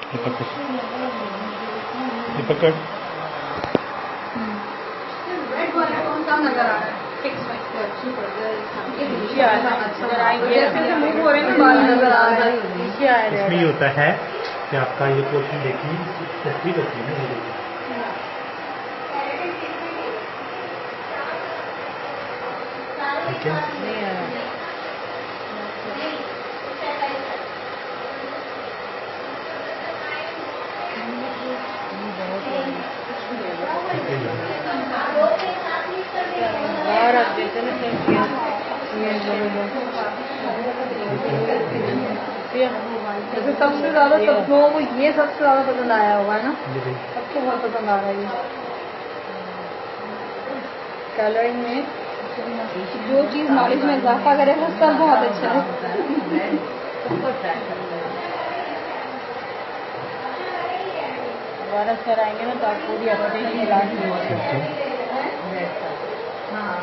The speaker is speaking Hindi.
ये पकड़, ये पकड़। कौन सा नजर आ रहा है? इसमें ये होता है कि आपका ये पोर्शन देखिए, तस्वीर होती है ना, ये देखिए ठीक है। सबसे ज्यादा सब लोगों को ये सबसे ज्यादा पसंद आया होगा है ना, सबको बहुत पसंद आ रहा है ये कलरिंग में। जो चीज नॉलेज में इजाफा करेगा सब बहुत अच्छा है। दोबारा सर आएंगे ना तो आप पूरी अपडेट मिला हाँ